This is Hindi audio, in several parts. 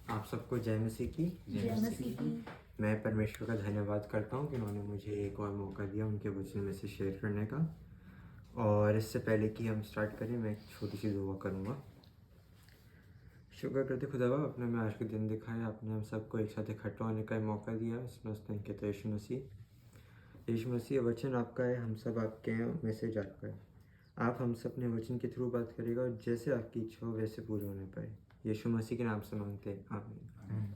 आप सबको जय मसीह की। जय मसीह की। मैं परमेश्वर का धन्यवाद करता हूँ कि उन्होंने मुझे एक और मौका दिया उनके वचन में से शेयर करने का। और इससे पहले कि हम स्टार्ट करें, मैं एक छोटी सी दुआ करूँगा। शुक्र करते खुदावा, आपने हमें आज के दिन दिखाया, आपने हम सबको एक साथ इकट्ठा होने का मौका दिया। इसमें उसने तो यीशु मसीह वचन आपका है, हम सब आपके हैं, मैसेज आपका है। आप हम सब अपने वचन के थ्रू बात करेगा और जैसे आपकी इच्छा हो वैसे पूरे होने पाए। यीशु मसीह के नाम से मांगते हैं, आमीन।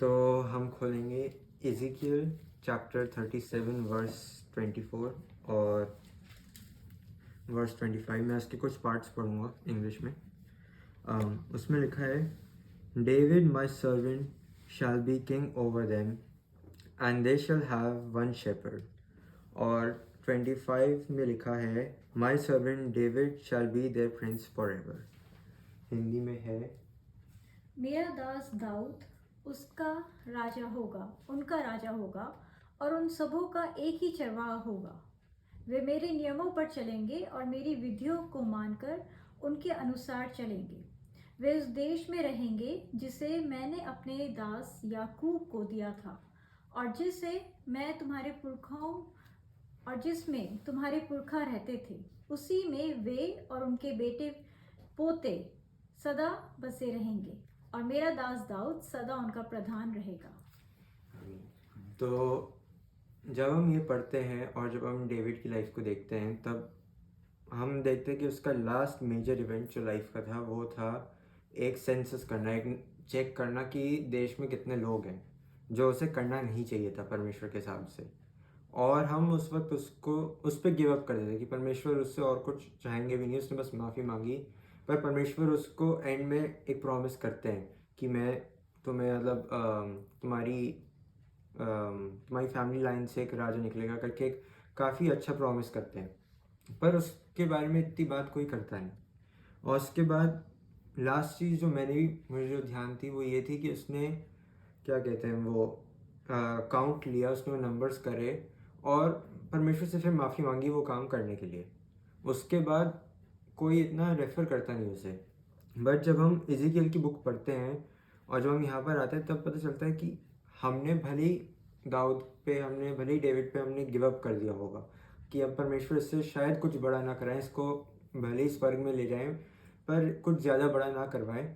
तो हम खोलेंगे इज़िकियल चैप्टर 37 वर्स 24 और वर्स 25 में उसके कुछ पार्ट्स पढ़ूंगा इंग्लिश में। उसमें लिखा है, David my servant shall be king over them and they shall have one shepherd. और 25 में लिखा है, my servant David shall be their prince forever. Hindi में है, मेरा दास दाऊद उसका राजा होगा, उनका राजा होगा और उन सबों का एक ही चरवाहा होगा। वे मेरे नियमों पर चलेंगे और मेरी विधियों को मानकर उनके अनुसार चलेंगे। वे उस देश में रहेंगे जिसे मैंने अपने दास याकूब को दिया था और जिसमें तुम्हारे पुरखा रहते थे। उसी में वे और उनके बेटे पोते सदा बसे रहेंगे और मेरा दास दाऊद सदा उनका प्रधान रहेगा। तो जब हम ये पढ़ते हैं और जब हम डेविड की लाइफ को देखते हैं, तब हम देखते हैं कि उसका लास्ट मेजर इवेंट जो लाइफ का था वो था एक सेंसस करना, एक चेक करना कि देश में कितने लोग हैं, जो उसे करना नहीं चाहिए था परमेश्वर के हिसाब से। और हम उस वक्त उसको उस पर गिव अप कर देते कि परमेश्वर उससे और कुछ चाहेंगे भी नहीं। उसने बस माफ़ी मांगी, पर परमेश्वर उसको एंड में एक प्रॉमिस करते हैं कि मैं तुम्हें मतलब तुम्हारी फैमिली लाइन से एक राजा निकलेगा करके एक काफ़ी अच्छा प्रॉमिस करते हैं। पर उसके बारे में इतनी बात कोई करता नहीं। और उसके बाद लास्ट चीज़ जो मुझे जो ध्यान थी वो ये थी कि उसने क्या कहते हैं वो काउंट लिया, उसने वो नंबर्स करे और परमेश्वर से फिर माफ़ी मांगी वो काम करने के लिए। उसके बाद कोई इतना रेफ़र करता नहीं उसे। बट जब हम इज़िकियल की बुक पढ़ते हैं और जब हम यहाँ पर आते हैं, तब पता चलता है कि हमने भले ही डेविड पे हमने गिव अप कर दिया होगा कि अब परमेश्वर इससे शायद कुछ बड़ा ना कराएं, इसको भले ही स्वर्ग में ले जाएं पर कुछ ज़्यादा बड़ा ना करवाएं।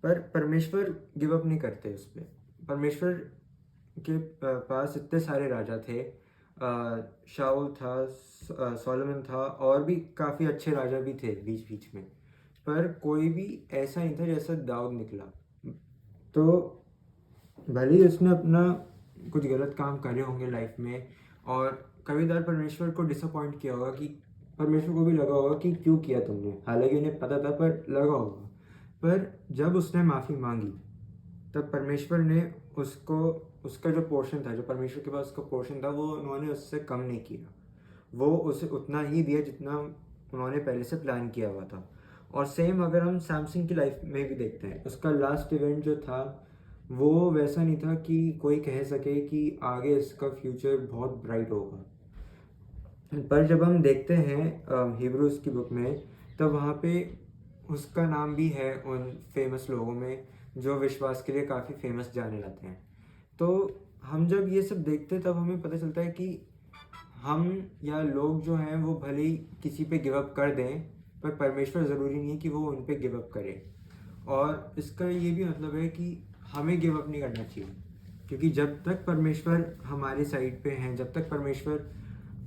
पर परमेश्वर गिव अप नहीं करते उस पर। परमेश्वर के पास इतने सारे राजा थे, शाऊल था, सोलोमन था और भी काफ़ी अच्छे राजा भी थे बीच बीच में, पर कोई भी ऐसा नहीं था जैसा दाऊद निकला। तो भले ही उसने अपना कुछ गलत काम करे होंगे लाइफ में और कभी कभार परमेश्वर को डिसअपॉइंट किया होगा, कि परमेश्वर को भी लगा होगा कि क्यों किया तुमने, हालांकि उन्हें पता था पर लगा होगा। पर जब उसने माफ़ी मांगी तब परमेश्वर ने उसको उसका जो पोर्शन था, जो परमेश्वर के पास उसका पोर्शन था, वो उन्होंने उससे कम नहीं किया। वो उसे उतना ही दिया जितना उन्होंने पहले से प्लान किया हुआ था। और सेम अगर हम सैमसंग की लाइफ में भी देखते हैं, उसका लास्ट इवेंट जो था वो वैसा नहीं था कि कोई कह सके कि आगे इसका फ्यूचर बहुत ब्राइट होगा। पर जब हम देखते हैं हिब्रूज की बुक में, तब वहाँ पे उसका नाम भी है उन फेमस लोगों में जो विश्वास के लिए काफ़ी फेमस जाने जाते हैं। तो हम जब ये सब देखते हैं तब हमें पता चलता है कि हम या लोग जो हैं वो भले ही किसी पे गिव अप कर दें, पर परमेश्वर ज़रूरी नहीं है कि वो उन पे गिव अप करे। और इसका ये भी मतलब है कि हमें गिव अप नहीं करना चाहिए, क्योंकि जब तक परमेश्वर हमारे साइड पे हैं, जब तक परमेश्वर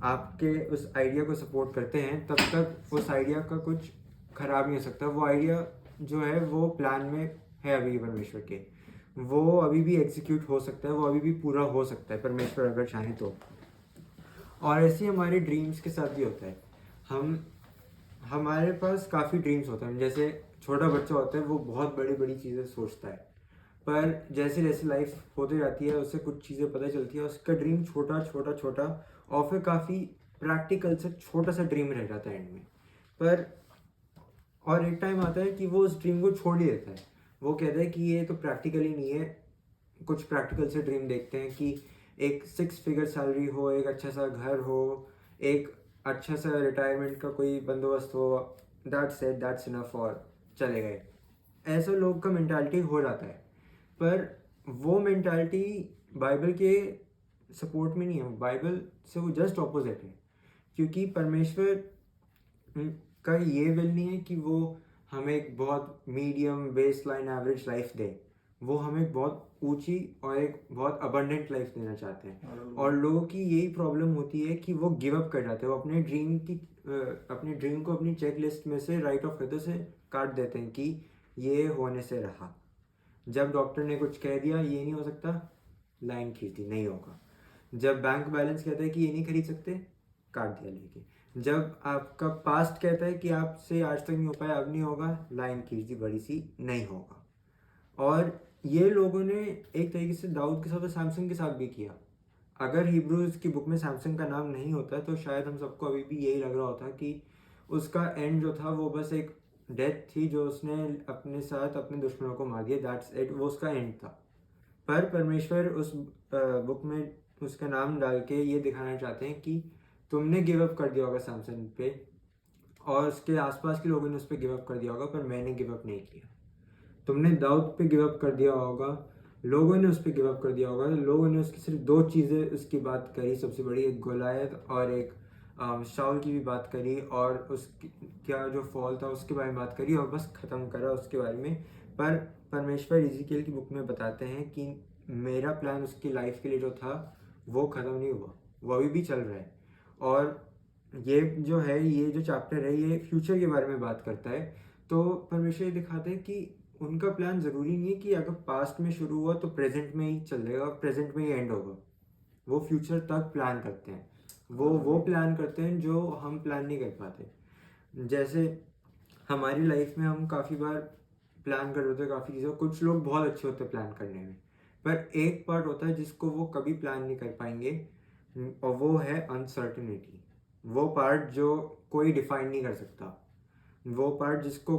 आपके उस आइडिया को सपोर्ट करते हैं, तब तक उस आइडिया का कुछ ख़राब नहीं हो सकता। वो आइडिया जो है वो प्लान में है अभी परमेश्वर के, वो अभी भी एग्जीक्यूट हो सकता है, वो अभी भी पूरा हो सकता है परमेश्वर अगर चाहें तो। और ऐसे ही हमारे ड्रीम्स के साथ भी होता है। हमारे पास काफ़ी ड्रीम्स होते हैं। जैसे छोटा बच्चा होता है, वो बहुत बड़ी बड़ी चीज़ें सोचता है, पर जैसे जैसे लाइफ होती जाती है उससे कुछ चीज़ें पता चलती है, उसका ड्रीम छोटा छोटा छोटा और फिर काफ़ी प्रैक्टिकल से छोटा सा ड्रीम रह जाता है एंड में। पर और एक टाइम आता है कि वो उस ड्रीम को छोड़ ही देता है। वो कहता है कि ये तो प्रैक्टिकल ही नहीं है। कुछ प्रैक्टिकल से ड्रीम देखते हैं कि एक 6 फिगर सैलरी हो, एक अच्छा सा घर हो, एक अच्छा सा रिटायरमेंट का कोई बंदोबस्त हो, दैट्स इट, दैट्स इनफ, और चले गए। ऐसा लोग का मेंटालिटी हो जाता है, पर वो मेंटालिटी बाइबल के सपोर्ट में नहीं है, बाइबल से वो जस्ट ऑपोजिट है। क्योंकि परमेश्वर का ये विल नहीं है कि वो हमें एक बहुत medium baseline average life दे, वो हमें एक बहुत ऊंची और एक बहुत अबंडेंट लाइफ देना चाहते हैं। और लोगों की यही प्रॉब्लम होती है कि वो गिव अप कर जाते हैं, वो अपने ड्रीम को अपनी चेक लिस्ट में से राइट ऑफ करते से काट देते हैं कि ये होने से रहा। जब डॉक्टर ने कुछ कह दिया ये नहीं हो सकता, लाइन खींच दी, नहीं होगा। जब बैंक बैलेंस कहता है कि ये नहीं खरीद सकते, काट दिया लेके। जब आपका पास्ट कहता है कि आपसे आज तक नहीं हो पाया, अब नहीं होगा, लाइन खींच दी बड़ी सी, नहीं होगा। और ये लोगों ने एक तरीके से दाऊद के साथ और सैमसन के साथ भी किया। अगर हिब्रूज की बुक में सैमसन का नाम नहीं होता तो शायद हम सबको अभी भी यही लग रहा होता कि उसका एंड जो था वो बस एक डेथ थी जो उसने अपने साथ अपने दुश्मनों को मार दिया, दैट्स इट, वो उसका एंड था। पर परमेश्वर उस बुक में उसका नाम डाल के ये दिखाना चाहते हैं कि तुमने गिव अप कर दिया होगा सैमसन पे और उसके आसपास के लोगों ने उस पर गिव अप कर दिया होगा, पर मैंने गिव अप नहीं किया। तुमने दाऊद पे गिव अप कर दिया होगा, लोगों ने उस पर गिव अप कर दिया होगा, लोगों ने उसकी सिर्फ दो चीज़ें उसकी बात करी सबसे बड़ी, एक गोलायत और एक शाऊल की भी बात करी और उसकी क्या जो फॉल था उसके बारे में बात करी और बस ख़त्म करा उसके बारे में। पर परमेश्वर इज़ीकिएल की बुक में बताते हैं कि मेरा प्लान उसकी लाइफ के लिए जो था वो ख़त्म नहीं हुआ, वो अभी भी चल रहा है। और ये जो है, ये जो चैप्टर है, ये फ्यूचर के बारे में बात करता है। तो परमेश्वर ये दिखाते हैं कि उनका प्लान ज़रूरी नहीं है कि अगर पास्ट में शुरू हुआ तो प्रेजेंट में ही चलेगा, प्रेजेंट में ही एंड होगा। वो फ्यूचर तक प्लान करते हैं, वो प्लान करते हैं जो हम प्लान नहीं कर पाते। जैसे हमारी लाइफ में हम काफ़ी बार प्लान कर रहे होते हैं काफ़ी चीज़ें, कुछ लोग बहुत अच्छे होते हैं प्लान करने में, पर एक पार्ट होता है जिसको वो कभी प्लान नहीं कर पाएंगे और वो है अनसर्टिनिटी। वो पार्ट जो कोई डिफाइन नहीं कर सकता, वो पार्ट जिसको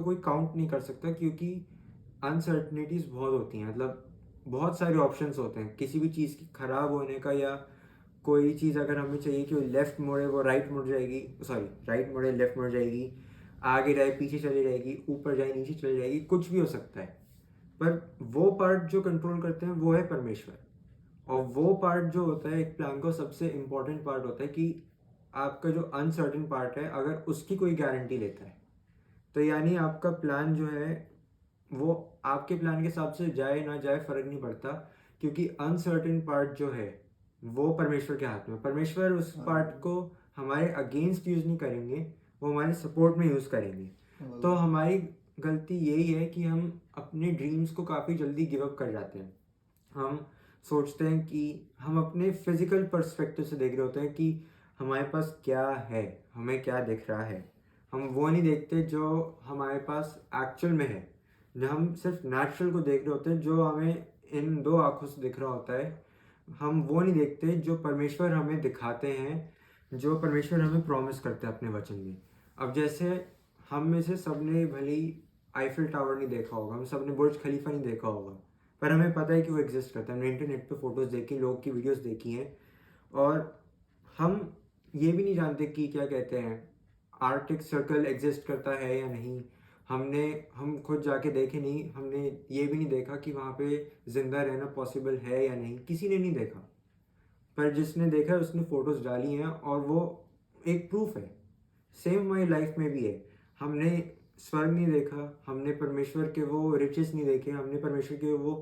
कोई काउंट नहीं कर सकता, क्योंकि अनसर्टनिटीज़ बहुत होती हैं। मतलब बहुत सारे ऑप्शंस होते हैं किसी भी चीज़ की ख़राब होने का, या कोई चीज़ अगर हमें चाहिए कि वो लेफ़्ट मुड़े वो राइट मुड़ जाएगी, सॉरी राइट मुड़े लेफ़्ट मुड़ जाएगी, आगे जाए पीछे चली जाएगी, ऊपर जाए नीचे चली जाएगी, कुछ भी हो सकता है। पर वो पार्ट जो कंट्रोल करते हैं वो है परमेश्वर। और वो पार्ट जो होता है एक प्लान का सबसे इम्पोर्टेंट पार्ट होता है कि आपका जो अनसर्टेन पार्ट है अगर उसकी कोई गारंटी लेता है तो यानी आपका प्लान जो है वो आपके प्लान के हिसाब से जाए ना जाए फर्क नहीं पड़ता, क्योंकि अनसर्टेन पार्ट जो है वो परमेश्वर के हाथ में। परमेश्वर उस पार्ट को हमारे अगेंस्ट यूज़ नहीं करेंगे, वो हमारे सपोर्ट में यूज़ करेंगे। तो हमारी गलती यही है कि हम अपने ड्रीम्स को काफ़ी जल्दी गिव अप कर जाते हैं। हम सोचते हैं कि हम अपने फिजिकल पर्सपेक्टिव से देख रहे होते हैं कि हमारे पास क्या है, हमें क्या दिख रहा है। हम वो नहीं देखते जो हमारे पास एक्चुअल में है, जो हम सिर्फ नेचुरल को देख रहे होते हैं जो हमें इन दो आंखों से दिख रहा होता है। हम वो नहीं देखते जो परमेश्वर हमें दिखाते हैं, जो परमेश्वर हमें प्रॉमिस करते हैं अपने वचन में। अब जैसे हम में से सब ने भली आईफिल टावर नहीं देखा होगा, हम सब ने बुर्ज खलीफा नहीं देखा होगा, पर हमें पता है कि वो एग्जिस्ट करता है। हमने इंटरनेट पे फोटोज़ देखी, लोग की वीडियोस देखी हैं, और हम ये भी नहीं जानते कि क्या कहते हैं आर्कटिक सर्कल एग्जिस्ट करता है या नहीं। हम खुद जाके देखे नहीं, हमने ये भी नहीं देखा कि वहाँ पे ज़िंदा रहना पॉसिबल है या नहीं, किसी ने नहीं देखा। पर जिसने देखा है उसने फ़ोटोज़ डाली हैं और वो एक प्रूफ है। सेम हमारी लाइफ में भी है। हमने स्वर्ग नहीं देखा, हमने परमेश्वर के वो रिचेस नहीं देखे, हमने परमेश्वर के वो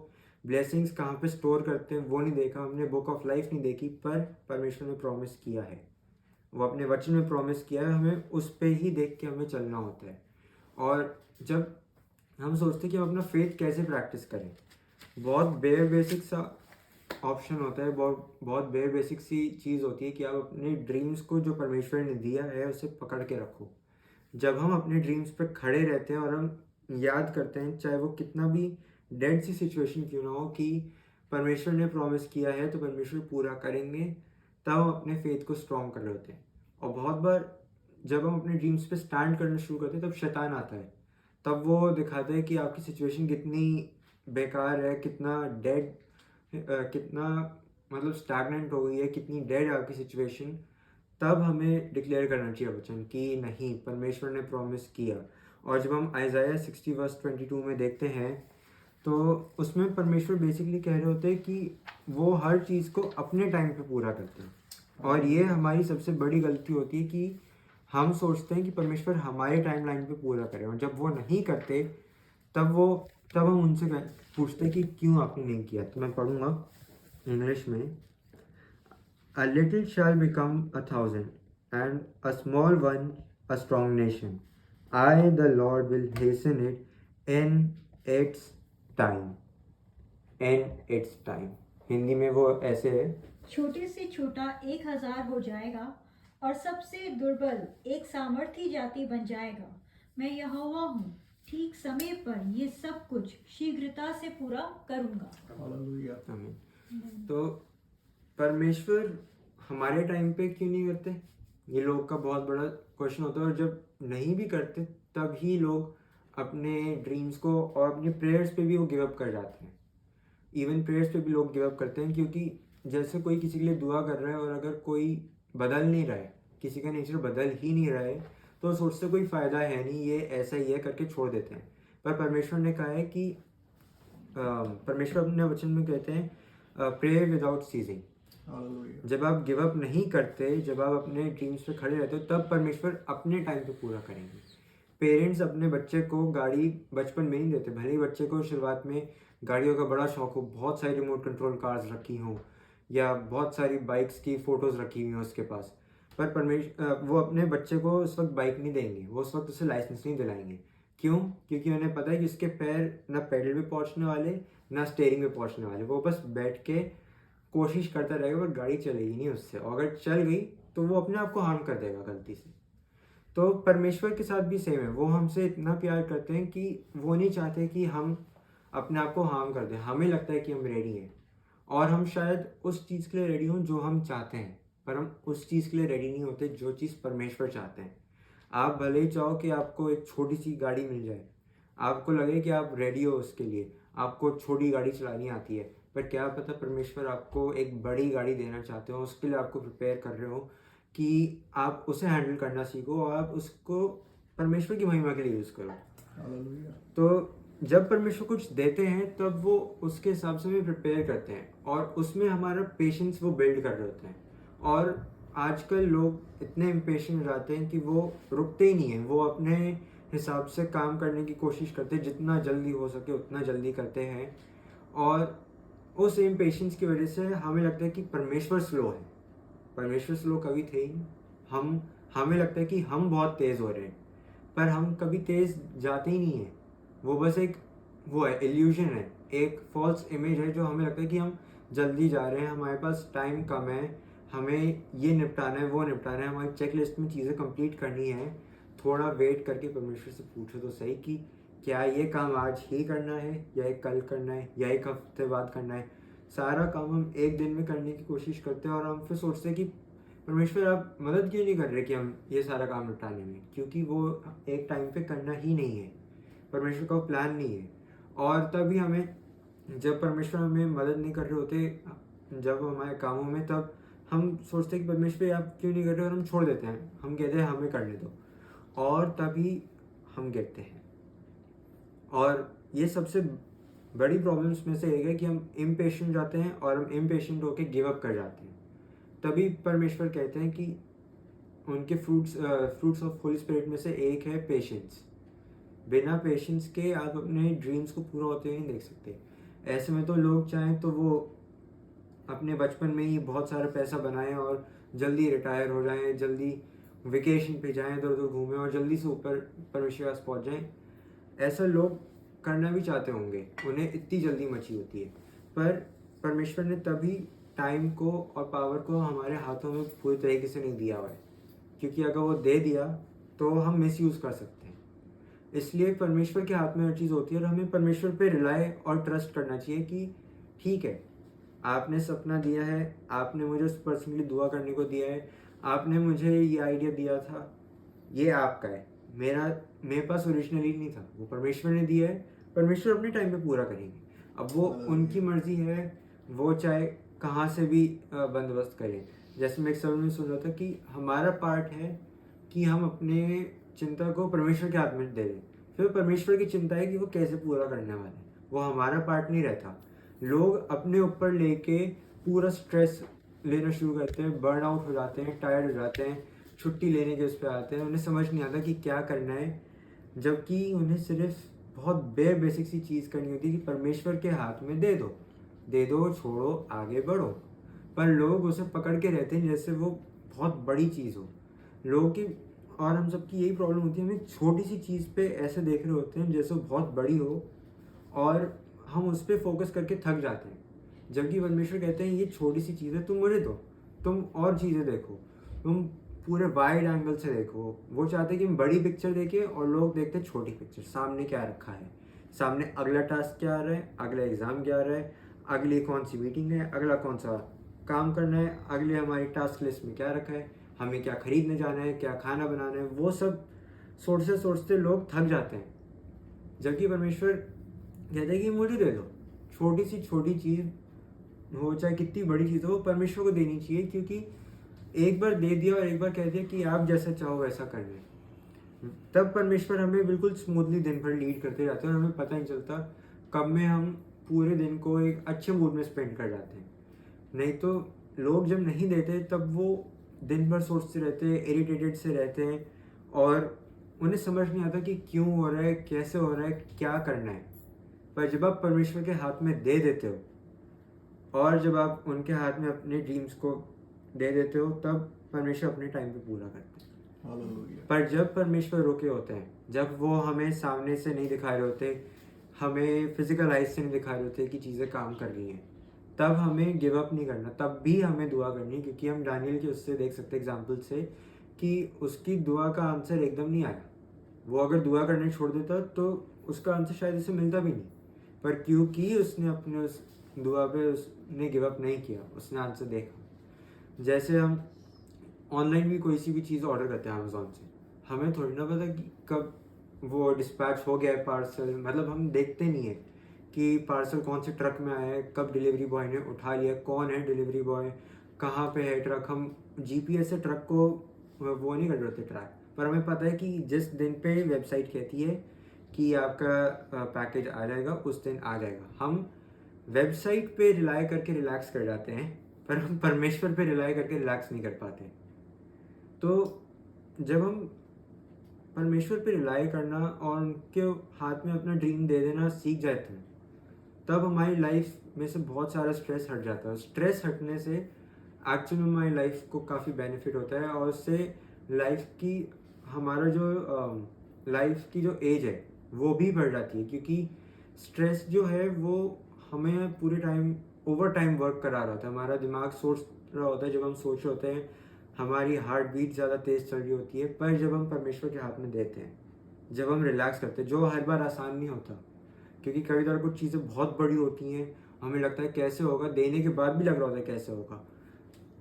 ब्लेसिंग्स कहाँ पे स्टोर करते हैं वो नहीं देखा, हमने बुक ऑफ लाइफ नहीं देखी, पर परमेश्वर ने प्रॉमिस किया है, वो अपने वचन में प्रॉमिस किया है, हमें उस पे ही देख के हमें चलना होता है। और जब हम सोचते हैं कि हम अपना फेथ कैसे प्रैक्टिस करें, बहुत बेयर बेसिक सा ऑप्शन होता है, बहुत बहुत बेयर बेसिक सी चीज़ होती है कि आप अपने ड्रीम्स को जो परमेश्वर ने दिया है उसे पकड़ के रखो। जब हम अपने ड्रीम्स पे खड़े रहते हैं और हम याद करते हैं, चाहे वो कितना भी डेड सी सिचुएशन क्यों ना हो, कि परमेश्वर ने प्रॉमिस किया है तो परमेश्वर पूरा करेंगे, तब हम अपने फेथ को स्ट्रॉन्ग कर रहे होते हैं। और बहुत बार जब हम अपने ड्रीम्स पे स्टैंड करना शुरू करते हैं तब शैतान आता है, तब वो दिखाता है कि आपकी सिचुएशन कितनी बेकार है, कितना डेड, कितना मतलब स्टैगनेंट हो गई है, कितनी डेड है आपकी सिचुएशन। तब हमें डिक्लेयर करना चाहिए वचन कि नहीं, परमेश्वर ने प्रॉमिस किया। और जब हम आइज़ाया 60 वर्स 22 में देखते हैं तो उसमें परमेश्वर बेसिकली कह रहे होते हैं कि वो हर चीज़ को अपने टाइम पे पूरा करते हैं। और ये हमारी सबसे बड़ी गलती होती है कि हम सोचते हैं कि परमेश्वर हमारे टाइमलाइन पे पूरा करें, और जब वो नहीं करते तब हम उनसे पूछते हैं कि क्यों आपने नहीं किया। तो मैं पढ़ूंगा इंग्लिश में। A little shall become 1,000, and a small one a strong nation. I, the Lord, will hasten it in its time. In its time. Hindi में वो ऐसे है, छोटे से छोटा 1,000 हो जाएगा और सबसे दुर्बल एक सामर्थी जाति बन जाएगा। मैं यहोवा हूँ, ठीक समय पर ये सब कुछ शीघ्रता से पूरा करूँगा। हालेलुया। आमीन। तो परमेश्वर हमारे टाइम पे क्यों नहीं करते, ये लोग का बहुत बड़ा क्वेश्चन होता है। और जब नहीं भी करते तब ही लोग अपने ड्रीम्स को और अपने प्रेयर्स पे भी वो गिव अप कर जाते हैं। इवन प्रेयर्स पे भी लोग गिव अप करते हैं, क्योंकि जैसे कोई किसी के लिए दुआ कर रहा है और अगर कोई बदल नहीं रहा है, किसी का नेचर बदल ही नहीं रहा है, तो सोचते कोई फ़ायदा है नहीं, ये ऐसा ही है करके छोड़ देते हैं। पर परमेश्वर ने कहा है कि परमेश्वर अपने वचन में कहते हैं प्रे विदाउट सीजिंग। हालेलुया। जब आप गिव अप नहीं करते, जब आप अपने ड्रीम्स पे खड़े रहते हो, तब परमेश्वर अपने टाइम पे पूरा करेंगे। पेरेंट्स अपने बच्चे को गाड़ी बचपन में नहीं देते, भले ही बच्चे को शुरुआत में गाड़ियों का बड़ा शौक हो, बहुत सारी रिमोट कंट्रोल कार्स रखी हों या बहुत सारी बाइक्स की फ़ोटोज़ रखी हुई हों उसके पास, पर वो अपने बच्चे को उस वक्त बाइक नहीं देंगे, वो उस वक्त उसे लाइसेंस नहीं दिलाएंगे। क्यों? क्योंकि उन्हें पता है कि उसके पैर ना पैडल पे पहुंचने वाले, ना स्टेयरिंग पे पहुंचने वाले, वो बस बैठ के कोशिश करता रहेगा पर गाड़ी चलेगी नहीं उससे, और अगर चल गई तो वो अपने आप को हार्म कर देगा गलती से। तो परमेश्वर के साथ भी सेम है, वो हमसे इतना प्यार करते हैं कि वो नहीं चाहते कि हम अपने आप को हार्म कर दें। हमें लगता है कि हम रेडी हैं, और हम शायद उस चीज़ के लिए रेडी हों जो हम चाहते हैं, पर हम उस चीज़ के लिए रेडी नहीं होते जो चीज़ परमेश्वर चाहते हैं। आप भले ही चाहो कि आपको एक छोटी सी गाड़ी मिल जाए, आपको लगे कि आप रेडी हो उसके लिए, आपको छोटी गाड़ी चलानी आती है, पर क्या पता परमेश्वर आपको एक बड़ी गाड़ी देना चाहते हो, उसके लिए आपको प्रिपेयर कर रहे हो कि आप उसे हैंडल करना सीखो और आप उसको परमेश्वर की महिमा के लिए यूज़ करो। हालेलुया। तो जब परमेश्वर कुछ देते हैं तब वो उसके हिसाब से भी प्रिपेयर करते हैं, और उसमें हमारा पेशेंस वो बिल्ड कर रहे होते हैं। और आजकल लोग इतने इम्पेशेंट हो जाते हैं कि वो रुकते ही नहीं हैं, वो अपने हिसाब से काम करने की कोशिश करते हैं, जितना जल्दी हो सके उतना जल्दी करते हैं। और उस इम्पेशेंस की वजह से हमें लगता है कि परमेश्वर स्लो है। परमेश्वर स्लो कभी थे ही नहीं। हमें लगता है कि हम बहुत तेज़ हो रहे हैं, पर हम कभी तेज़ जाते ही नहीं हैं। वो बस एक वो है, इल्यूजन है, एक फॉल्स इमेज है, जो हमें लगता है कि हम जल्दी जा रहे हैं, हमारे पास टाइम कम है, हमें ये निपटाना है, वो निपटाना है, हमारी चेक लिस्ट में चीज़ें कंप्लीट करनी है। थोड़ा वेट करके परमेश्वर से पूछो तो सही कि क्या ये काम आज ही करना है, या एक कल करना है, या एक हफ्ते बाद करना है। सारा काम हम एक दिन में करने की कोशिश करते हैं, और हम फिर सोचते हैं कि परमेश्वर आप मदद क्यों नहीं कर रहे कि हम ये सारा काम निपटाने में, क्योंकि वो एक टाइम पे करना ही नहीं है, परमेश्वर का प्लान नहीं है। और तभी हमें, जब परमेश्वर हमें मदद नहीं कर रहे होते जब हमारे कामों में, तब हम सोचते हैं कि परमेश्वर आप क्यों नहीं कर रहे, और हम छोड़ देते हैं, हम कहते हैं हमें करने दो, और तभी हम गिरते हैं। और ये सबसे बड़ी प्रॉब्लम्स में से एक है कि हम इम्पेशेंट जाते हैं, और हम इम्पेशेंट होकर गिव अप कर जाते हैं। तभी परमेश्वर कहते हैं कि उनके फ्रूट्स ऑफ होली स्पिरिट में से एक है पेशेंस। बिना पेशेंस के आप अपने ड्रीम्स को पूरा होते हुए नहीं देख सकते। ऐसे में तो लोग चाहें तो वो अपने बचपन में ही बहुत सारा पैसा बनाएं और जल्दी रिटायर हो जाएं, जल्दी वेकेशन पे जाएं, इधर उधर घूमें और जल्दी से ऊपर परमेश्वर के पास पहुँच जाएं। ऐसा लोग करना भी चाहते होंगे, उन्हें इतनी जल्दी मची होती है, पर परमेश्वर ने तभी टाइम को और पावर को हमारे हाथों में पूरी तरीके से नहीं दिया हुआ है, क्योंकि अगर वो दे दिया तो हम मिसयूज़ कर सकते हैं। इसलिए परमेश्वर के हाथ में हर चीज़ होती है, और हमें परमेश्वर पे रिलाय और ट्रस्ट करना चाहिए कि ठीक है, आपने सपना दिया है, आपने मुझे उस पर्सन के लिए दुआ करने को दिया है, आपने मुझे ये आइडिया दिया था, ये आपका है, मेरे पास ओरिजिनली नहीं था, वो परमेश्वर ने दिया है, परमेश्वर अपने टाइम पे पूरा करेंगे। अब वो उनकी मर्जी है, वो चाहे कहाँ से भी बंदोबस्त करें। जैसे मैं एक समय में सुन रहा था कि हमारा पार्ट है कि हम अपने चिंता को परमेश्वर के हाथ में दे दें, फिर परमेश्वर की चिंता है कि वो कैसे पूरा करने वाले हैं। वो हमारा पार्ट नहीं रहता। लोग अपने ऊपर लेके पूरा स्ट्रेस लेना शुरू करते हैं, बर्न आउट हो जाते हैं, टायर्ड हो जाते हैं, छुट्टी लेने के उस पर आते हैं, उन्हें समझ नहीं आता कि क्या करना है, जबकि उन्हें सिर्फ बहुत बेसिक सी चीज़ करनी होती है कि परमेश्वर के हाथ में दे दो, छोड़ो, आगे बढ़ो। पर लोग उसे पकड़ के रहते हैं जैसे वो बहुत बड़ी चीज़ हो। लोगों की और हम सबकी यही प्रॉब्लम होती है, हम एक छोटी सी चीज़ पे ऐसे देख रहे होते हैं जैसे वो बहुत बड़ी हो, और हम उस पर फोकस करके थक जाते हैं। जबकि परमेश्वर कहते हैं ये छोटी सी चीज़ है, तुम मुझे दो, तुम और चीज़ें देखो, तुम पूरे वाइड एंगल से देखो। वो चाहते हैं कि हम बड़ी पिक्चर देखें और लोग देखते हैं छोटी पिक्चर, सामने क्या रखा है, सामने अगला टास्क क्या आ रहा है, अगला एग्ज़ाम क्या आ रहा है, अगली कौन सी मीटिंग है, अगला कौन सा काम करना है, अगले हमारी टास्क लिस्ट में क्या रखा है, हमें क्या खरीदने जाना है, क्या खाना बनाना है। वो सब सोचते सोचते लोग थक जाते हैं। जबकि परमेश्वर कहते हैं कि मुझे दे दो, छोटी चीज़ हो चाहे कितनी बड़ी चीज़ हो, परमेश्वर को देनी चाहिए, क्योंकि एक बार दे दिया और एक बार कह दिया कि आप जैसा चाहो वैसा करना है, तब परमेश्वर हमें बिल्कुल स्मूथली दिन भर लीड करते जाते हैं और हमें पता नहीं चलता कब में हम पूरे दिन को एक अच्छे मूड में स्पेंड कर जाते हैं। नहीं तो लोग जब नहीं देते तब वो दिन भर सोचते रहते हैं, इरिटेटेड से रहते हैं, और उन्हें समझ नहीं आता कि क्यों हो रहा है, कैसे हो रहा है, क्या करना है। पर जब आप परमेश्वर के हाथ में दे देते हो और जब आप उनके हाथ में अपने ड्रीम्स को दे देते हो, तब परमेश्वर अपने टाइम पे पूरा करते हैं। हालेलुया। पर जब परमेश्वर रुके होते हैं, जब वो हमें सामने से नहीं दिखा रहे होते, हमें फिजिकल आइज से नहीं दिखा रहे होते कि चीज़ें काम कर रही हैं, तब हमें गिव अप नहीं करना, तब भी हमें दुआ करनी है। क्योंकि हम दानियल के उससे देख सकते हैं एग्जाम्पल से कि उसकी दुआ का आंसर एकदम नहीं आया। वो अगर दुआ करने छोड़ देता तो उसका आंसर शायद उसे मिलता भी नहीं, पर क्योंकि उसने अपने उस दुआ पे उसने गिव अप नहीं किया, उसने आंसर देखा। जैसे हम ऑनलाइन भी कोई सी भी चीज़ ऑर्डर करते हैं अमेज़ॉन से, हमें थोड़ी ना पता कि कब वो डिस्पैच हो गया है पार्सल, मतलब हम देखते नहीं है कि पार्सल कौन से ट्रक में आया है, कब डिलीवरी बॉय ने उठा लिया, कौन है डिलीवरी बॉय, कहाँ पे है ट्रक। हम जीपीएस से ट्रक को वो नहीं कर रहे होते ट्रैक, पर हमें पता है कि जिस दिन पे वेबसाइट कहती है कि आपका पैकेज आ जाएगा, उस दिन आ जाएगा। हम वेबसाइट पे रिलाई करके रिलैक्स कर जाते हैं, पर हम परमेश्वर पे रिलाई करके रिलैक्स नहीं कर पाते। तो जब हम परमेश्वर पे रिलाई करना और उनके हाथ में अपना ड्रीम दे देना सीख जाते हैं, तब हमारी लाइफ में से बहुत सारा स्ट्रेस हट जाता है। स्ट्रेस हटने से एक्चुअली में हमारी लाइफ को काफ़ी बेनिफिट होता है, और उससे लाइफ की हमारा जो लाइफ की जो एज है वो भी बढ़ जाती है। क्योंकि स्ट्रेस जो है वो हमें पूरे टाइम ओवर टाइम वर्क करा रहा होता है, हमारा दिमाग सोच रहा होता है। जब हम सोच रहे होते हैं हमारी हार्ट बीट ज़्यादा तेज़ चल रही होती है। पर जब हम परमेश्वर के हाथ में देते हैं, जब हम रिलैक्स करते हैं, जो हर बार आसान नहीं होता, क्योंकि कभी बार कुछ चीज़ें बहुत बड़ी होती हैं, हमें लगता है कैसे होगा, देने के बाद भी लग रहा होता है कैसे होगा।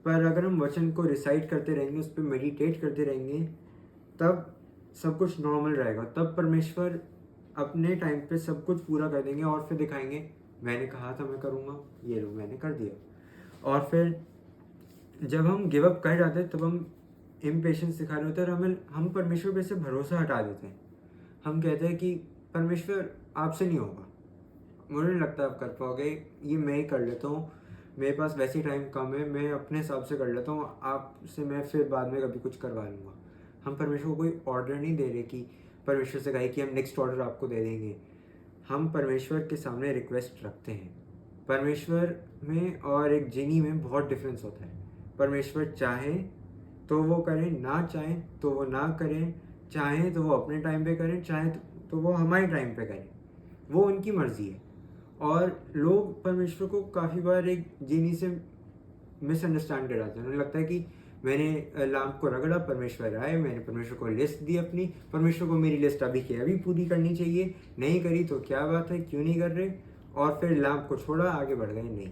पर अगर हम वचन को रिसाइट करते रहेंगे, उस पर मेडिटेट करते रहेंगे, तब सब कुछ नॉर्मल रहेगा। तब परमेश्वर अपने टाइम पे सब कुछ पूरा कर देंगे और फिर दिखाएंगे मैंने कहा था मैं करूँगा, ये लो मैंने कर दिया। और फिर जब हम गिव अप कर जाते हैं तब हम इम्पेशेंस दिखा रहे होते हैं और हम परमेश्वर पे से भरोसा हटा देते हैं। हम कहते हैं कि परमेश्वर आपसे नहीं होगा, मुझे नहीं लगता आप कर पाओगे, ये मैं ही कर लेता हूँ, मेरे पास वैसे ही टाइम कम है, मैं अपने हिसाब से कर लेता हूँ, आपसे मैं फिर बाद में कभी कुछ करवा लूँगा। हम परमेश्वर को कोई ऑर्डर नहीं दे रहे कि परमेश्वर से कहे कि हम नेक्स्ट ऑर्डर आपको दे देंगे। हम परमेश्वर के सामने रिक्वेस्ट रखते हैं। परमेश्वर में और एक जिनी में बहुत डिफरेंस होता है। परमेश्वर चाहे तो वो करें, ना चाहें तो वो ना करें, चाहें तो वो अपने टाइम पे करें, चाहे तो वो हमारे टाइम पे करें, वो उनकी मर्जी है। और लोग परमेश्वर को काफ़ी बार एक जीनी से मिसअंडरस्टैंड कर जाते हैं। उन्हें लगता है कि मैंने लैंप को रगड़ा, परमेश्वर आए, मैंने परमेश्वर को लिस्ट दी अपनी, परमेश्वर को मेरी लिस्ट अभी की अभी पूरी करनी चाहिए, नहीं करी तो क्या बात है, क्यों नहीं कर रहे, और फिर लैंप को छोड़ा आगे बढ़ गए। नहीं,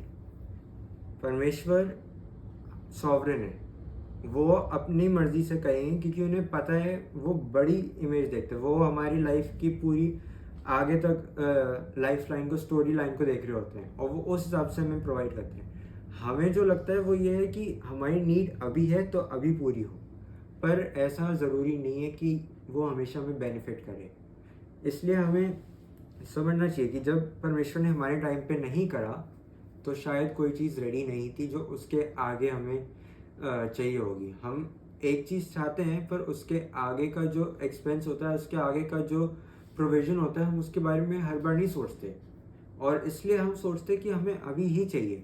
परमेश्वर सॉवरेन है, वो अपनी मर्जी से कहेंगे क्योंकि उन्हें पता है, वो बड़ी इमेज देखते हैं, वो हमारी लाइफ की पूरी आगे तक लाइफ लाइन को, स्टोरी लाइन को देख रहे होते हैं, और वो उस हिसाब से हमें प्रोवाइड करते हैं। हमें जो लगता है वो ये है कि हमारी नीड अभी है तो अभी पूरी हो, पर ऐसा ज़रूरी नहीं है कि वो हमेशा हमें बेनिफिट करे। इसलिए हमें समझना चाहिए कि जब परमेश्वर ने हमारे टाइम पे नहीं करा तो शायद कोई चीज़ रेडी नहीं थी जो उसके आगे हमें चाहिए होगी। हम एक चीज़ चाहते हैं पर उसके आगे का जो एक्सपेंस होता है, उसके आगे का जो प्रोविज़न होता है, हम उसके बारे में हर बार नहीं सोचते और इसलिए हम सोचते कि हमें अभी ही चाहिए।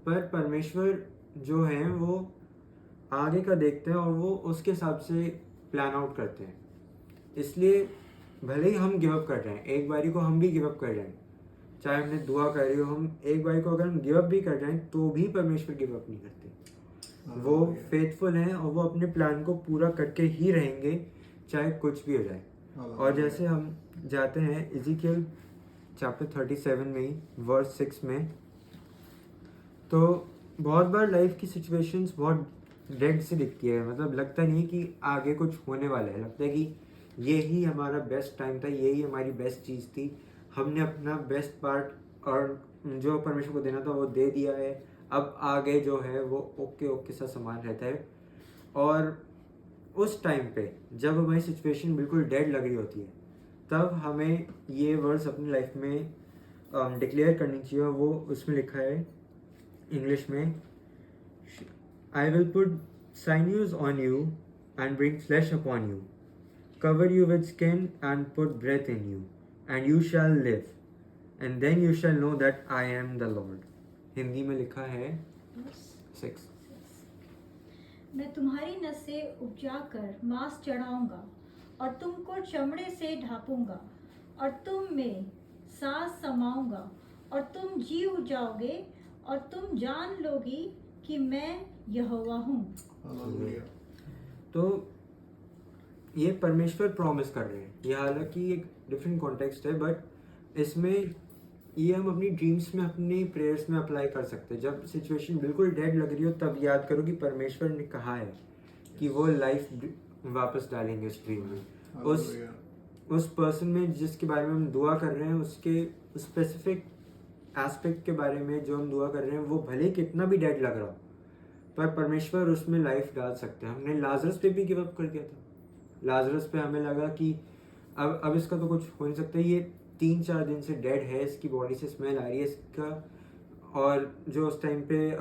पर परमेश्वर जो हैं वो आगे का देखते हैं और वो उसके हिसाब से प्लान आउट करते हैं। इसलिए भले ही हम गिव अप कर रहे हैं, एक बारी को हम भी गिव अप कर रहे हैं, चाहे हमने दुआ कर रही हो, हम एक बारी को अगर हम गिव अप भी कर रहे हैं तो भी परमेश्वर गिव अप नहीं करते। वो फेथफुल हैं और वो अपने प्लान को पूरा करके ही रहेंगे, चाहे कुछ भी हो जाए। और जैसे हम जाते हैं इज़ीकियल चैप्टर 37 में ही वर्स 6 में, तो बहुत बार लाइफ की सिचुएशंस बहुत डेड सी दिखती है, मतलब लगता नहीं कि आगे कुछ होने वाला है, लगता है कि ये ही हमारा बेस्ट टाइम था, यही हमारी बेस्ट चीज़ थी, हमने अपना बेस्ट पार्ट और जो परमेश्वर को देना था वो दे दिया है, अब आगे जो है वो ओके ओके सा सामान रहता है। और उस टाइम पे जब हमारी सिचुएशन बिल्कुल डेड लग रही होती है तब हमें ये वर्ड्स अपनी लाइफ में डिक्लेयर करनी चाहिए। वो उसमें लिखा है इंग्लिश में, I will put sinews on you and bring flesh upon you, cover you with skin and put breath in you, and you shall live, and then you shall know that I am the Lord. Hindi में लिखा है 6। मैं तुम्हारी नसें उपजा कर मांस चढ़ाऊंगा और तुमको चमड़े से ढापूंगा और तुम में सांस समाऊंगा और तुम जी जाओगे और तुम जान लोगी कि मैं यहोवा हूँ। हालेलुया। तो ये परमेश्वर प्रॉमिस कर रहे हैं, ये हालांकि एक डिफरेंट कॉन्टेक्स्ट है, बट इसमें ये हम अपनी ड्रीम्स में, अपनी प्रेयर्स में अप्लाई कर सकते हैं। जब सिचुएशन बिल्कुल डेड लग रही हो तब याद करो कि परमेश्वर ने कहा है कि वो लाइफ वापस डालेंगे उस ड्रीम में, उस पर्सन में जिसके बारे में हम दुआ कर रहे हैं, उसके स्पेसिफिक एस्पेक्ट के बारे में जो हम दुआ कर रहे हैं, वो भले कितना भी डेड लग रहा हो पर परमेश्वर उसमें लाइफ डाल सकते हैं। हमने लाजरस पे भी गिव अप कर दिया था, लाजरस पे हमें लगा कि अब इसका तो कुछ हो नहीं सकता, ये 3-4 दिन से डेड है, इसकी बॉडी से स्मेल आ रही है इसका। और जो उस टाइम पे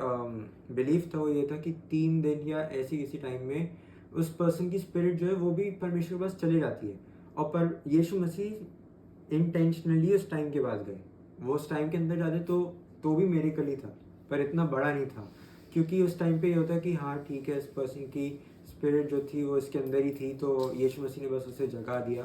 बिलीफ था वो ये था कि 3 दिन या ऐसी किसी टाइम में उस पर्सन की स्पिरिट जो है वो भी परमेश्वर के पास चली जाती है। और पर यीशु मसीह इंटेंशनली उस टाइम के पास गए, वो उस टाइम के अंदर जाते तो भी मेरेकल ही था, पर इतना बड़ा नहीं था, क्योंकि उस टाइम पे ये होता कि हाँ ठीक है, इस पर्सन की स्पिरिट जो थी वो इसके अंदर ही थी, तो यीशु मसीह ने बस उसे जगा दिया।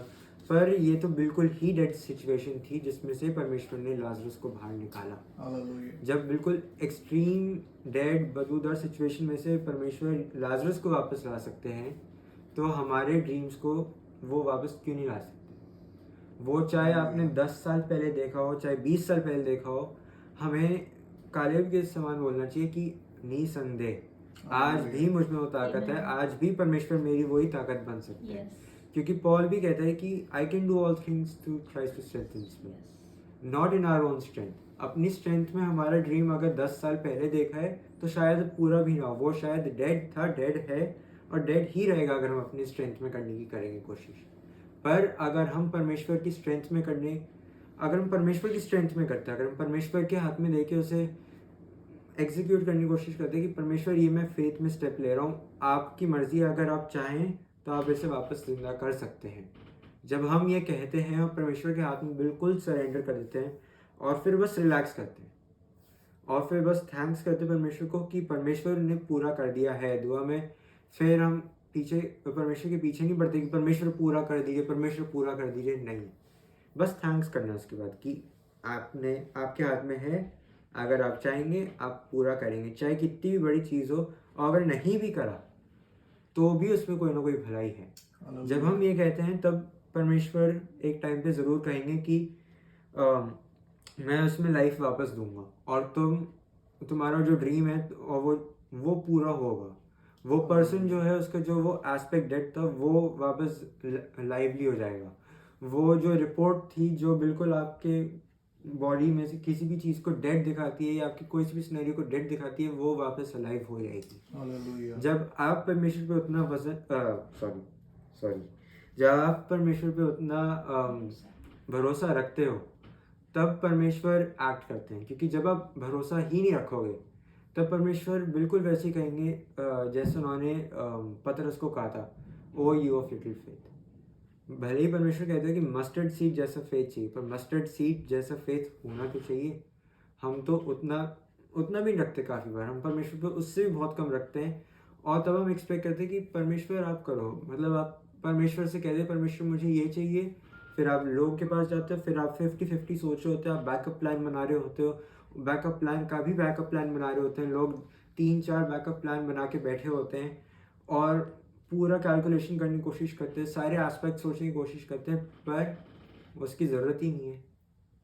पर ये तो बिल्कुल ही डेड सिचुएशन थी जिसमें से परमेश्वर ने लाजरस को बाहर निकाला। हालेलुया। जब बिल्कुल एक्सट्रीम डेड बदबूदार सिचुएशन में से परमेश्वर लाजरस को वापस ला सकते हैं, तो हमारे ड्रीम्स को वो वापस क्यों नहीं ला सकते? वो चाहे आपने 10 साल पहले देखा हो, चाहे 20 साल पहले देखा हो, हमें कालेब के समान बोलना चाहिए कि निसंदेह आज भी मुझ में वो ताकत है, आज भी परमेश्वर मेरी वही ताकत बन सकते हैं। क्योंकि पॉल भी कहता है कि I can do all things through Christ who strengthens me, not in our own strength. अपनी स्ट्रेंथ में हमारा ड्रीम अगर 10 साल पहले देखा है तो शायद पूरा भी ना हो, वो शायद डेड था, डेड है और डेड ही रहेगा अगर हम अपनी स्ट्रेंथ में करने की करेंगे कोशिश। पर अगर हम परमेश्वर की स्ट्रेंथ में करते हैं, अगर हम परमेश्वर के हाथ में देके उसे एग्जीक्यूट करने की कोशिश करते हैं कि परमेश्वर ये मैं फेथ में स्टेप ले रहा हूँ, आपकी मर्जी, अगर आप चाहें तो आप इसे वापस जिंदा कर सकते हैं। जब हम ये कहते हैं और परमेश्वर के हाथ में बिल्कुल सरेंडर कर देते हैं और फिर बस रिलैक्स करते हैं और फिर बस थैंक्स करते हैं परमेश्वर को कि परमेश्वर ने पूरा कर दिया है दुआ में, फिर हम परमेश्वर के पीछे नहीं बढ़ते कि परमेश्वर पूरा कर दीजिए, नहीं, बस थैंक्स करना उसके बाद कि आपके हाथ में है, अगर आप चाहेंगे आप पूरा करेंगे, चाहे कितनी भी बड़ी चीज़ हो, और अगर नहीं भी करा तो भी उसमें कोई ना कोई भलाई है। जब हम ये कहते हैं तब परमेश्वर एक टाइम पे ज़रूर कहेंगे कि मैं उसमें लाइफ वापस दूंगा और तुम्हारा जो ड्रीम है और वो पूरा होगा। वो पर्सन जो है उसका जो वो एस्पेक्ट डेड था वो वापस लाइवली हो जाएगा। वो जो रिपोर्ट थी जो बिल्कुल आपके बॉडी में से किसी भी चीज़ को डेड दिखाती है या आपकी कोई सी भी सिनेरियो को डेड दिखाती है, वो वापस अलाइव हो जाएगी। हालेलुया। जब आप परमेश्वर पे उतना जब आप परमेश्वर पे उतना भरोसा रखते हो तब परमेश्वर एक्ट करते हैं, क्योंकि जब आप भरोसा ही नहीं रखोगे तब परमेश्वर बिल्कुल वैसे ही कहेंगे जैसे उन्होंने पतरस को कहा था, ओ यू ऑफ लिटिल फेथ। भले ही परमेश्वर कहते हैं कि मस्टर्ड सीड जैसा फेथ चाहिए, पर मस्टर्ड सीड जैसा फेथ होना तो चाहिए। हम तो उतना उतना भी नहीं रखते, काफ़ी बार हम परमेश्वर पे उससे भी बहुत कम रखते हैं, और तब हम एक्सपेक्ट करते हैं कि परमेश्वर आप करो, मतलब आप परमेश्वर से कहते हैं परमेश्वर मुझे ये चाहिए, फिर आप लोगों के पास जाते हो, फिर आप 50-50 सोच रहे होते हो, आप बैकअप प्लान बना रहे होते हो, बैकअप प्लान का भी बैकअप प्लान बना रहे होते हैं लोग, 3-4 बैकअप प्लान बना के बैठे होते हैं और पूरा कैलकुलेशन करने की कोशिश करते हैं, सारे एस्पेक्ट सोचने की कोशिश करते हैं, पर उसकी ज़रूरत ही नहीं है।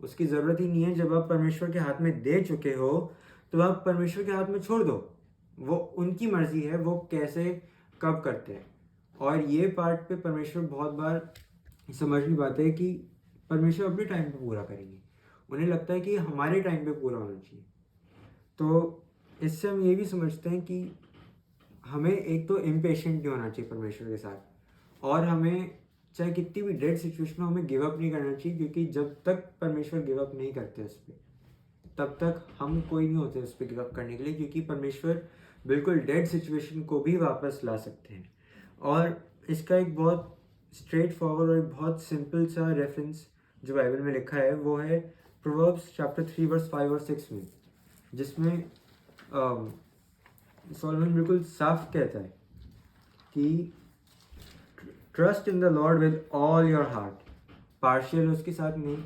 उसकी ज़रूरत ही नहीं है। जब आप परमेश्वर के हाथ में दे चुके हो तो आप परमेश्वर के हाथ में छोड़ दो, वो उनकी मर्ज़ी है वो कैसे कब करते हैं। और ये पार्ट पे परमेश्वर बहुत बार समझ नहीं पाते हैं कि परमेश्वर अपने टाइम पे पूरा करेंगे, उन्हें लगता है कि हमारे टाइम पे पूरा होना चाहिए। तो इससे हम ये भी समझते हैं कि हमें एक तो इम्पेशेंट नहीं होना चाहिए परमेश्वर के साथ, और हमें चाहे कितनी भी डेड सिचुएशन हो हमें गिव अप नहीं करना चाहिए, क्योंकि जब तक परमेश्वर गिव अप नहीं करते उस पर तब तक हम कोई नहीं होते उस पर गिव अप करने के लिए, क्योंकि परमेश्वर बिल्कुल डेड सिचुएशन को भी वापस ला सकते हैं। और इसका एक बहुत स्ट्रेट फॉरवर्ड और एक बहुत सिंपल सा रेफरेंस जो बाइबल में लिखा है वो है प्रोवर्ब्स चैप्टर 3 वर्स 5 और 6 में, जिसमें सॉलोमन बिल्कुल साफ कहता है कि trust in the Lord with all your heart, partial उसके साथ नहीं,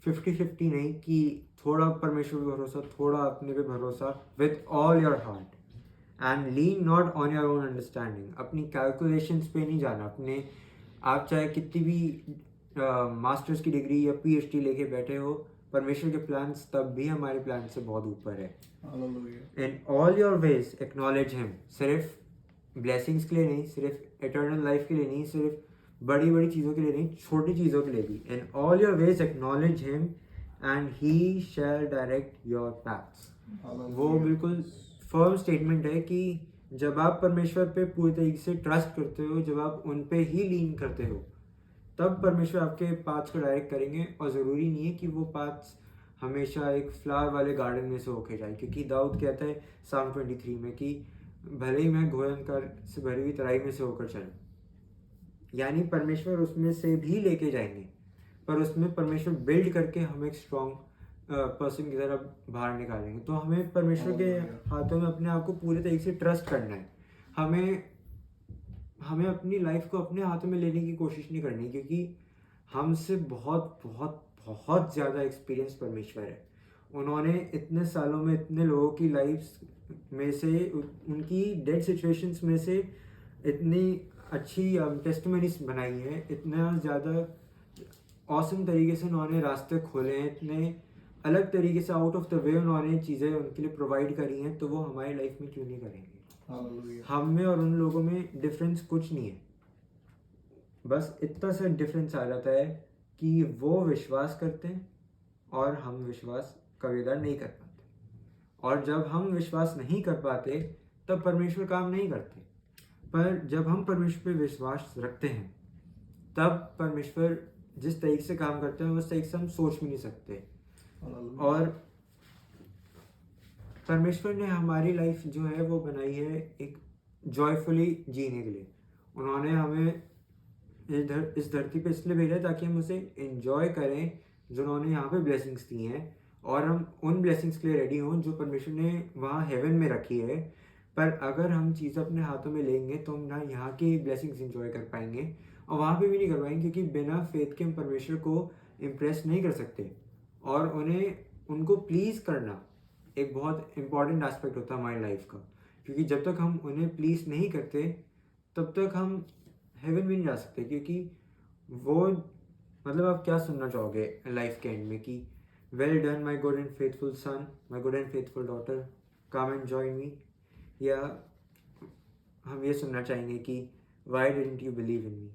50-50 नहीं कि थोड़ा परमेश्वर पे भरोसा थोड़ा अपने पे भरोसा, with all your heart and lean not on your own understanding. अपनी कैलकुलेशंस पे नहीं जाना, अपने आप चाहे कितनी भी मास्टर्स की डिग्री या पीएचडी लेके बैठे हो, परमेश्वर के प्लान्स तब भी हमारे प्लान से बहुत ऊपर है। Hallelujah. In all your ways acknowledge him, सिर्फ ब्लेसिंग्स के लिए नहीं, सिर्फ इटर्नल लाइफ के लिए नहीं, सिर्फ बड़ी बड़ी चीज़ों के लिए नहीं, छोटी चीज़ों के लिए भी। In all your ways acknowledge him and he shall direct your paths. वो Hallelujah. बिल्कुल फर्म स्टेटमेंट है कि जब आप परमेश्वर पे पूरी तरीके से ट्रस्ट करते हो, जब आप उन पे ही लीन करते हो, तब परमेश्वर आपके पाथ्स को डायरेक्ट करेंगे। और ज़रूरी नहीं है कि वो पाथ्स हमेशा एक फ्लावर वाले गार्डन में से होके जाए, क्योंकि दाऊद कहता है साम 23 में कि भले ही मैं घोर से भरी हुई तराई में से होकर चलूं, यानी परमेश्वर उसमें से भी लेके जाएंगे, पर उसमें परमेश्वर बिल्ड करके हमें एक स्ट्रॉन्ग पर्सन की तरह बाहर निकालेंगे। तो हमें परमेश्वर के हाथों में अपने आप को पूरे तरीके से ट्रस्ट करना है। हमें अपनी लाइफ को अपने हाथों में लेने की कोशिश नहीं करनी, क्योंकि हमसे बहुत बहुत बहुत ज़्यादा एक्सपीरियंस परमेश्वर है। उन्होंने इतने सालों में इतने लोगों की लाइफ में से, उनकी डेड सिचुएशंस में से इतनी अच्छी टेस्टिमनीज बनाई है, इतना ज़्यादा ऑसम तरीके से उन्होंने रास्ते खोले हैं, इतने अलग तरीके से आउट ऑफ द वे उन्होंने चीज़ें उनके लिए प्रोवाइड करी हैं, तो वो हमारी लाइफ में क्यों नहीं करेंगे। Hallelujah. हम में और उन लोगों में डिफरेंस कुछ नहीं है, बस इतना सा डिफरेंस आ जाता है कि वो विश्वास करते हैं और हम विश्वास कभी नहीं कर पाते। और जब हम विश्वास नहीं कर पाते तब परमेश्वर काम नहीं करते, पर जब हम परमेश्वर पे विश्वास रखते हैं तब परमेश्वर जिस तरीके से काम करते हैं उस तरीके से हम सोच भी नहीं सकते। Hallelujah. और परमेश्वर ने हमारी लाइफ जो है वो बनाई है एक जॉयफुली जीने के लिए। उन्होंने हमें इस धरती पे इसलिए भेजा है ताकि हम उसे एंजॉय करें जो उन्होंने यहाँ पे ब्लेसिंग्स दी हैं, और हम उन ब्लेसिंग्स के लिए रेडी हों जो परमेश्वर ने वहाँ हेवन में रखी है। पर अगर हम चीज़ अपने हाथों में लेंगे तो हम ना यहाँ की ब्लेसिंग्स एंजॉय कर पाएंगे और वहाँ पे भी नहीं कर पाएंगे, क्योंकि बिना फेथ के हम परमेश्वर को इम्प्रेस नहीं कर सकते। और उनको प्लीज़ करना एक बहुत इंपॉर्टेंट एस्पेक्ट होता है हमारी लाइफ का, क्योंकि जब तक हम उन्हें प्लीज़ नहीं करते तब तक हम हेवन भी नहीं जा सकते। क्योंकि वो मतलब आप क्या सुनना चाहोगे लाइफ के एंड में कि well done my good and faithful son, my good and faithful daughter, come and join me, या हम ये सुनना चाहेंगे कि why didn't you believe in me.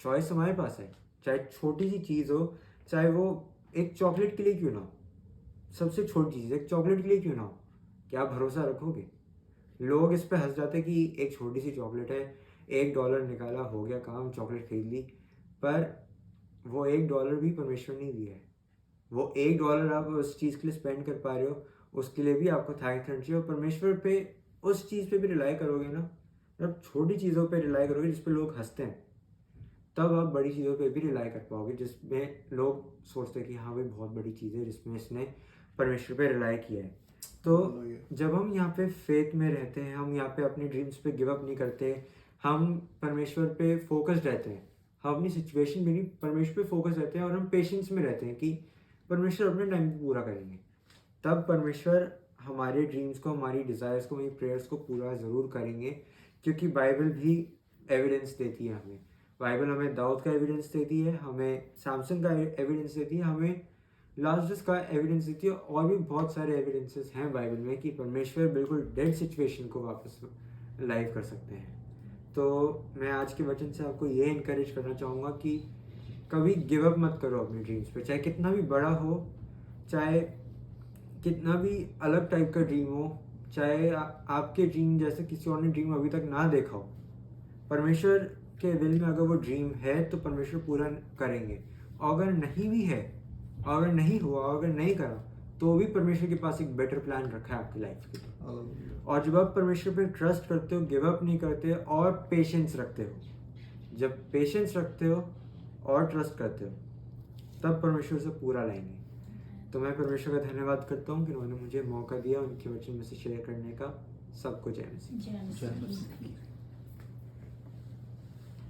Choice हमारे पास है, चाहे छोटी सी चीज़ हो, चाहे वो एक चॉकलेट के लिए क्यों ना हो, सबसे छोटी चीज़ एक चॉकलेट के लिए क्यों ना हो, क्या आप भरोसा रखोगे? लोग इस पे हंस जाते कि एक छोटी सी चॉकलेट है, $1 निकाला, हो गया काम, चॉकलेट खरीद ली। पर वो $1 भी परमेश्वर ने दिया है। वो $1 आप उस चीज़ के लिए स्पेंड कर पा रहे हो, उसके लिए भी आपको थैंक्स करना चाहिए। और परमेश्वर पे उस चीज़ पे भी रिलाई करोगे ना, जब छोटी चीज़ों पे रिलाई करोगे जिस पे लोग हंसते हैं, तब आप बड़ी चीज़ों पे भी रिलाई कर पाओगे जिसमें लोग सोचते हैं कि हाँ भाई बहुत बड़ी चीज़ है जिसमें इसने परमेश्वर पे रिलाई किया है। तो Hallelujah. जब हम यहाँ पे फेथ में रहते हैं, हम यहाँ पे अपने ड्रीम्स पे गिव अप नहीं करते, हम परमेश्वर पे फोकस्ड रहते हैं, हम अपनी सिचुएशन भी नहीं, परमेश्वर पे फोकस रहते हैं और हम पेशेंस में रहते हैं कि परमेश्वर अपने टाइम पे पूरा करेंगे, तब परमेश्वर हमारे ड्रीम्स को, हमारी डिज़ायर्स को, हमारी प्रेयर्स को पूरा ज़रूर करेंगे। क्योंकि बाइबल भी एविडेंस देती है हमें। बाइबल हमें दाऊद का एविडेंस देती है, हमें सैमसन का एविडेंस देती है, हमें लाजरस का एविडेंस देती है, और भी बहुत सारे एविडेंसेस हैं बाइबल में कि परमेश्वर बिल्कुल डेड सिचुएशन को वापस लाइव कर सकते हैं। तो मैं आज के वचन से आपको ये इनकरेज करना चाहूँगा कि कभी गिव अप मत करो अपने ड्रीम्स पे, चाहे कितना भी बड़ा हो, चाहे कितना भी अलग टाइप का ड्रीम हो, चाहे आपके ड्रीम जैसे किसी और ने ड्रीम अभी तक ना देखा हो, परमेश्वर के दिल में अगर वो ड्रीम है तो परमेश्वर पूरा करेंगे। और अगर नहीं भी है, अगर नहीं हुआ, अगर नहीं करा, तो भी परमेश्वर के पास एक बेटर प्लान रखा है आपकी लाइफ के लिए। Hallelujah. और जब आप परमेश्वर पे ट्रस्ट करते हो, गिव अप नहीं करते और पेशेंस रखते हो, जब पेशेंस रखते हो और ट्रस्ट करते हो, तब परमेश्वर से पूरा लाएंगे। तो मैं परमेश्वर का धन्यवाद करता हूँ कि उन्होंने मुझे मौका दिया उनके वचन में से शेयर करने का। सबको जय मसीह। जय मसीह। Jai Masihi.